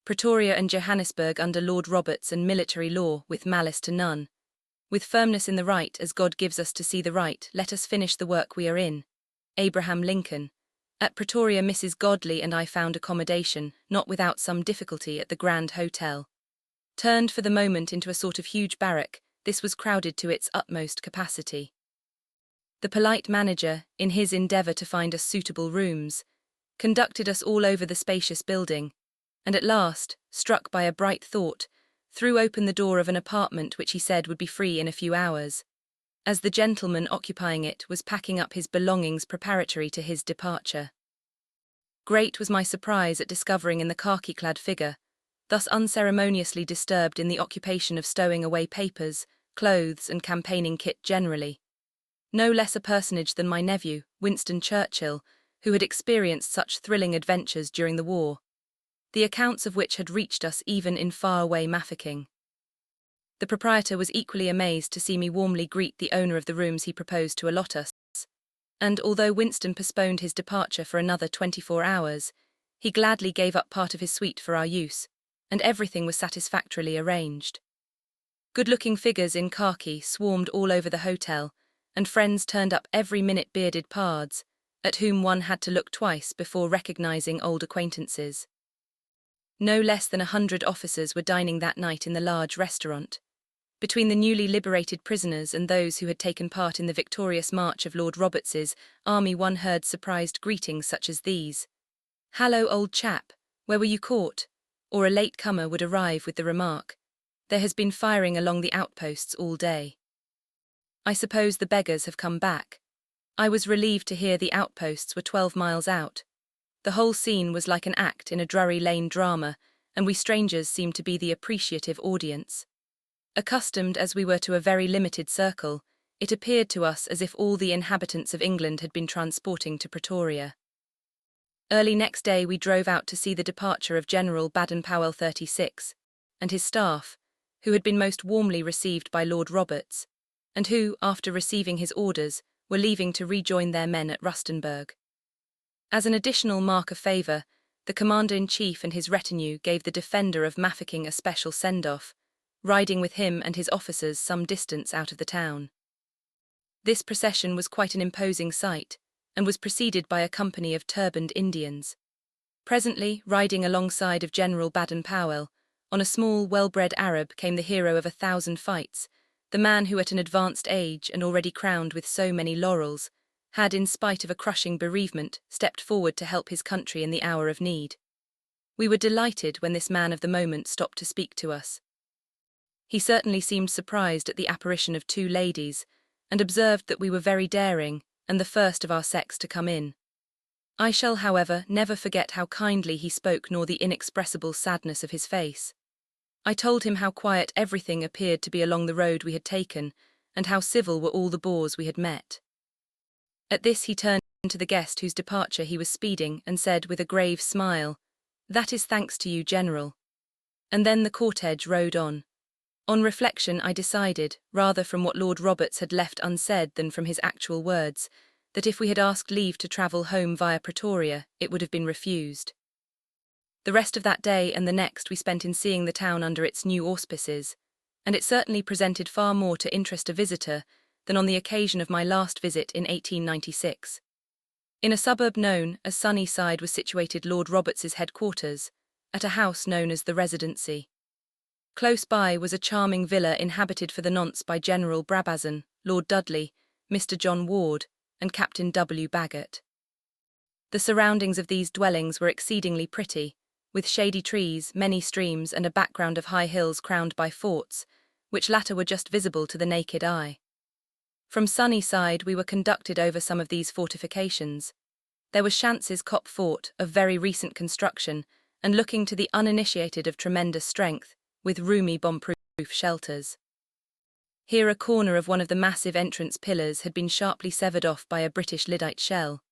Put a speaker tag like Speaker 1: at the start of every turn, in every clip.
Speaker 1: Pretoria and Johannesburg under Lord Roberts and military law, with malice to none. With firmness in the right, as God gives us to see the right, let us finish the work we are in. Abraham Lincoln. At Pretoria, Mrs. Godley and I found accommodation, not without some difficulty, at the Grand Hotel. Turned for the moment into a sort of huge barrack, this was crowded to its utmost capacity. The polite manager, in his endeavour to find us suitable rooms, conducted us all over the spacious building, and at last, struck by a bright thought, threw open the door of an apartment which he said would be free in a few hours, as the gentleman occupying it was packing up his belongings preparatory to his departure. Great was my surprise at discovering in the khaki-clad figure, thus unceremoniously disturbed in the occupation of stowing away papers, clothes and campaigning kit generally, no less a personage than my nephew, Winston Churchill, who had experienced such thrilling adventures during the war, the accounts of which had reached us even in far-away Mafeking. The proprietor was equally amazed to see me warmly greet the owner of the rooms he proposed to allot us, and although Winston postponed his departure for another 24 hours, he gladly gave up part of his suite for our use, and everything was satisfactorily arranged. Good-looking figures in khaki swarmed all over the hotel, and friends turned up every minute, bearded pards, at whom one had to look twice before recognizing old acquaintances. No less than 100 officers were dining that night in the large restaurant. Between the newly liberated prisoners and those who had taken part in the victorious march of Lord Roberts's army, one heard surprised greetings such as these: "Hallo, old chap, where were you caught?" Or a late-comer would arrive with the remark, "There has been firing along the outposts all day. I suppose the beggars have come back." I was relieved to hear the outposts were 12 miles out. The whole scene was like an act in a Drury Lane drama, and we strangers seemed to be the appreciative audience. Accustomed as we were to a very limited circle, it appeared to us as if all the inhabitants of England had been transporting to Pretoria. Early next day we drove out to see the departure of General Baden-Powell 36, and his staff, who had been most warmly received by Lord Roberts, and who, after receiving his orders, were leaving to rejoin their men at Rustenburg. As an additional mark of favour, the Commander-in-Chief and his retinue gave the defender of Mafeking a special send-off, riding with him and his officers some distance out of the town. This procession was quite an imposing sight, and was preceded by a company of turbaned Indians. Presently, riding alongside of General Baden-Powell, on a small, well-bred Arab came the hero of 1,000 fights, the man who at an advanced age and already crowned with so many laurels, had, in spite of a crushing bereavement, stepped forward to help his country in the hour of need. We were delighted when this man of the moment stopped to speak to us. He certainly seemed surprised at the apparition of 2 ladies, and observed that we were very daring, and the first of our sex to come in. I shall, however, never forget how kindly he spoke nor the inexpressible sadness of his face. I told him how quiet everything appeared to be along the road we had taken, and how civil were all the Boers we had met. At this he turned to the guest whose departure he was speeding, and said with a grave smile, "That is thanks to you, General." And then the cortege rode on. On reflection I decided, rather from what Lord Roberts had left unsaid than from his actual words, that if we had asked leave to travel home via Pretoria, it would have been refused. The rest of that day and the next we spent in seeing the town under its new auspices, and it certainly presented far more to interest a visitor than on the occasion of my last visit in 1896. In a suburb known as Sunnyside was situated Lord Roberts's headquarters, at a house known as the Residency. Close by was a charming villa inhabited for the nonce by General Brabazon, Lord Dudley, Mr. John Ward, and Captain W. Bagot. The surroundings of these dwellings were exceedingly pretty, with shady trees, many streams, and a background of high hills crowned by forts, which latter were just visible to the naked eye. From Sunnyside we were conducted over some of these fortifications. There was Shantz's Kop Fort, of very recent construction, and looking to the uninitiated of tremendous strength, with roomy bomb-proof shelters. Here a corner of one of the massive entrance pillars had been sharply severed off by a British lyddite shell.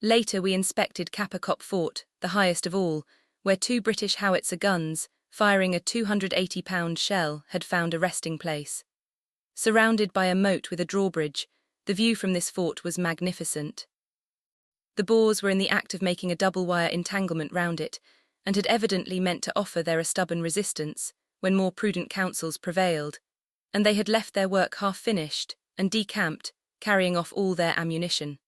Speaker 1: Later we inspected Kappa Kop Fort, the highest of all, where 2 British howitzer guns, firing a 280-pound shell, had found a resting place. Surrounded by a moat with a drawbridge, the view from this fort was magnificent. The Boers were in the act of making a double-wire entanglement round it, and had evidently meant to offer their a stubborn resistance when more prudent counsels prevailed, and they had left their work half-finished and decamped, carrying off all their ammunition.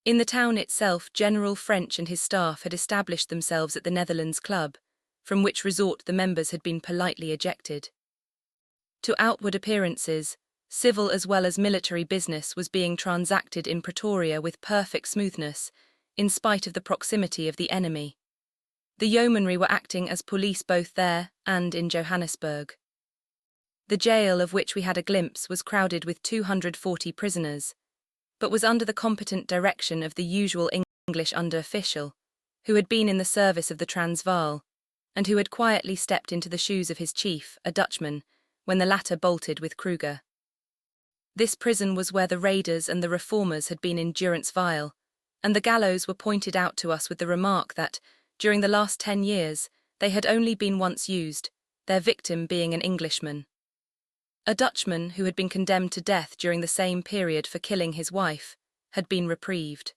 Speaker 1: In the town itself, General French and his staff had established themselves at the Netherlands Club, from which resort the members had been politely ejected. To outward appearances, civil as well as military business was being transacted in Pretoria with perfect smoothness, in spite of the proximity of the enemy. The yeomanry were acting as police both there and in Johannesburg. The jail, of which we had a glimpse, was crowded with 240 prisoners, but was under the competent direction of the usual English under-official, who had been in the service of the Transvaal, and who had quietly stepped into the shoes of his chief, a Dutchman, when the latter bolted with Kruger. This prison was where the raiders and the reformers had been in durance vile, and the gallows were pointed out to us with the remark that, during the last 10 years, they had only been once used, their victim being an Englishman. A Dutchman, who had been condemned to death during the same period for killing his wife, had been reprieved.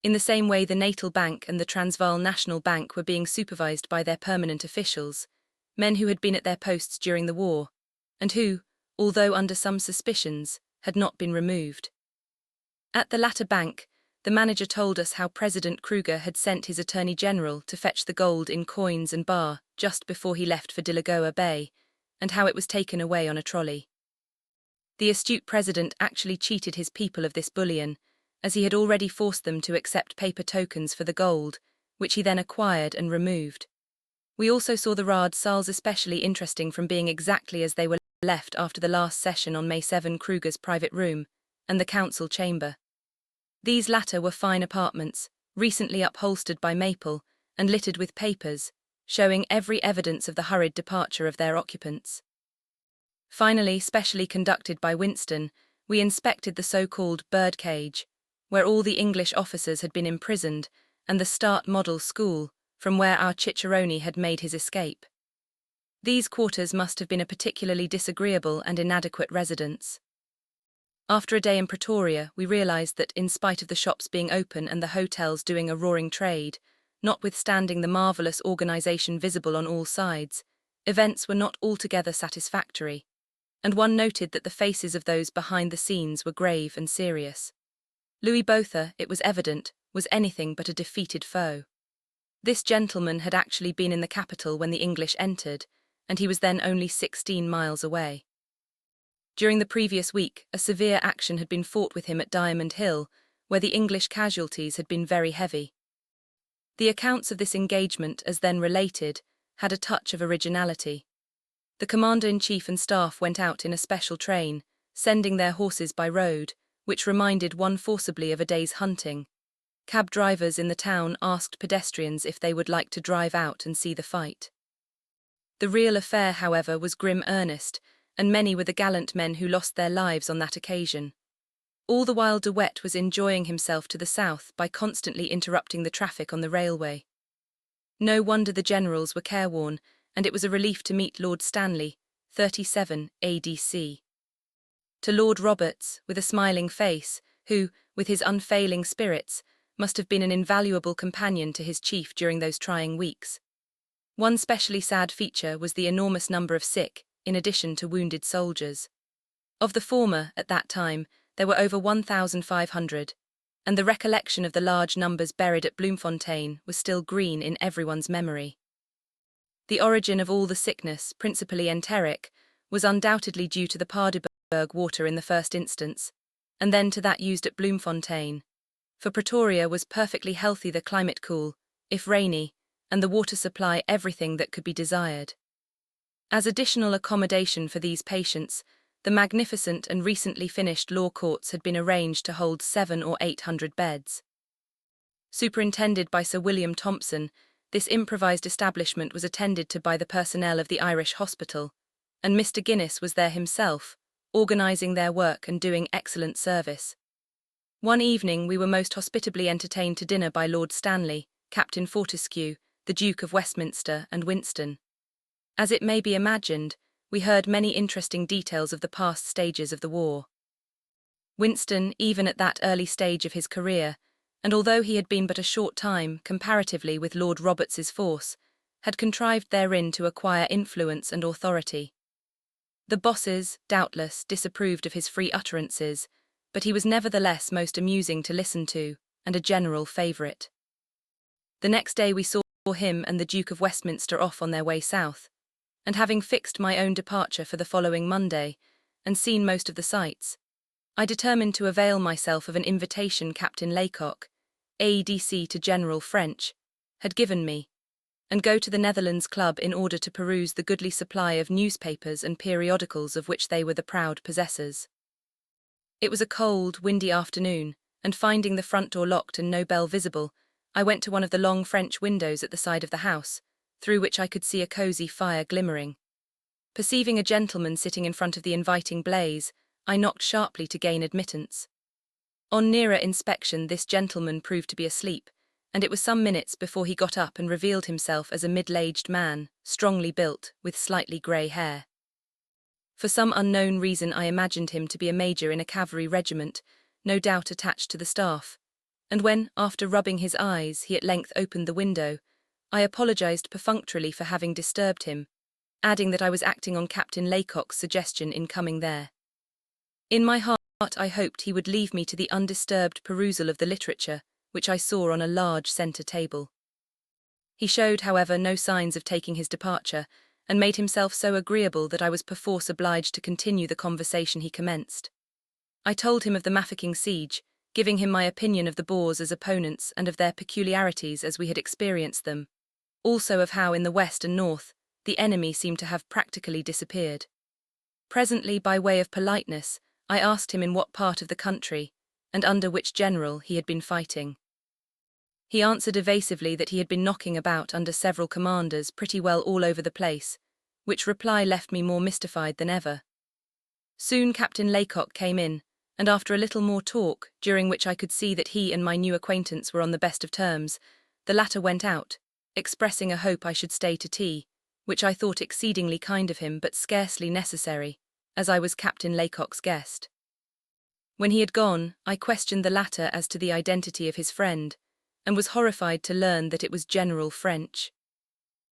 Speaker 1: In the same way, the Natal Bank and the Transvaal National Bank were being supervised by their permanent officials, men who had been at their posts during the war, and who, although under some suspicions, had not been removed. At the latter bank, the manager told us how President Kruger had sent his Attorney General to fetch the gold in coins and bar just before he left for Delagoa Bay, and how it was taken away on a trolley. The astute president actually cheated his people of this bullion, as he had already forced them to accept paper tokens for the gold, which he then acquired and removed. We also saw the Raad Sals especially interesting from being exactly as they were left after the last session on May 7, Kruger's private room, and the council chamber. These latter were fine apartments, recently upholstered by maple, and littered with papers, showing every evidence of the hurried departure of their occupants. Finally, specially conducted by Winston, we inspected the so-called birdcage, where all the English officers had been imprisoned, and the Start Model School, from where our Cicerone had made his escape. These quarters must have been a particularly disagreeable and inadequate residence. After a day in Pretoria, we realized that, in spite of the shops being open and the hotels doing a roaring trade, notwithstanding the marvelous organization visible on all sides, events were not altogether satisfactory, and one noted that the faces of those behind the scenes were grave and serious. Louis Botha, it was evident, was anything but a defeated foe. This gentleman had actually been in the capital when the English entered, and he was then only 16 miles away. During the previous week, a severe action had been fought with him at Diamond Hill, where the English casualties had been very heavy. The accounts of this engagement, as then related, had a touch of originality. The commander-in-chief and staff went out in a special train, sending their horses by road, which reminded one forcibly of a day's hunting. Cab drivers in the town asked pedestrians if they would like to drive out and see the fight. The real affair, however, was grim earnest, and many were the gallant men who lost their lives on that occasion. All the while De Wet was enjoying himself to the south by constantly interrupting the traffic on the railway. No wonder the generals were careworn, and it was a relief to meet Lord Stanley, 37 ADC. To Lord Roberts, with a smiling face, who, with his unfailing spirits, must have been an invaluable companion to his chief during those trying weeks. One specially sad feature was the enormous number of sick, in addition to wounded soldiers. Of the former, at that time, there were over 1,500, and the recollection of the large numbers buried at Bloemfontein was still green in everyone's memory. The origin of all the sickness, principally enteric, was undoubtedly due to the Paardeberg water in the first instance, and then to that used at Bloemfontein. For Pretoria was perfectly healthy, the climate cool, if rainy, and the water supply everything that could be desired. As additional accommodation for these patients, the magnificent and recently finished law courts had been arranged to hold 700 or 800 beds. Superintended by Sir William Thompson, this improvised establishment was attended to by the personnel of the Irish Hospital, and Mr. Guinness was there himself, organising their work and doing excellent service. One evening we were most hospitably entertained to dinner by Lord Stanley, Captain Fortescue, the Duke of Westminster, and Winston. As it may be imagined, we heard many interesting details of the past stages of the war. Winston, even at that early stage of his career, and although he had been but a short time, comparatively, with Lord Roberts's force, had contrived therein to acquire influence and authority. The bosses, doubtless, disapproved of his free utterances, but he was nevertheless most amusing to listen to, and a general favourite. The next day we saw him and the Duke of Westminster off on their way south, and having fixed my own departure for the following Monday, and seen most of the sights, I determined to avail myself of an invitation Captain Laycock, AEDC to General French, had given me, and go to the Netherlands Club in order to peruse the goodly supply of newspapers and periodicals of which they were the proud possessors. It was a cold, windy afternoon, and finding the front door locked and no bell visible, I went to one of the long French windows at the side of the house, through which I could see a cosy fire glimmering. Perceiving a gentleman sitting in front of the inviting blaze, I knocked sharply to gain admittance. On nearer inspection, this gentleman proved to be asleep, and it was some minutes before he got up and revealed himself as a middle-aged man, strongly built, with slightly grey hair. For some unknown reason I imagined him to be a major in a cavalry regiment, no doubt attached to the staff, and when, after rubbing his eyes, he at length opened the window, I apologised perfunctorily for having disturbed him, adding that I was acting on Captain Laycock's suggestion in coming there. In my heart I hoped he would leave me to the undisturbed perusal of the literature, which I saw on a large centre table. He showed, however, no signs of taking his departure, and made himself so agreeable that I was perforce obliged to continue the conversation he commenced. I told him of the Mafeking siege, giving him my opinion of the Boers as opponents and of their peculiarities as we had experienced them, also of how in the west and north the enemy seemed to have practically disappeared. Presently, by way of politeness, I asked him in what part of the country, and under which general, he had been fighting. He answered evasively that he had been knocking about under several commanders pretty well all over the place, which reply left me more mystified than ever. Soon Captain Laycock came in, and after a little more talk, during which I could see that he and my new acquaintance were on the best of terms, the latter went out, expressing a hope I should stay to tea, which I thought exceedingly kind of him but scarcely necessary, as I was Captain Laycock's guest. When he had gone, I questioned the latter as to the identity of his friend, and was horrified to learn that it was General French.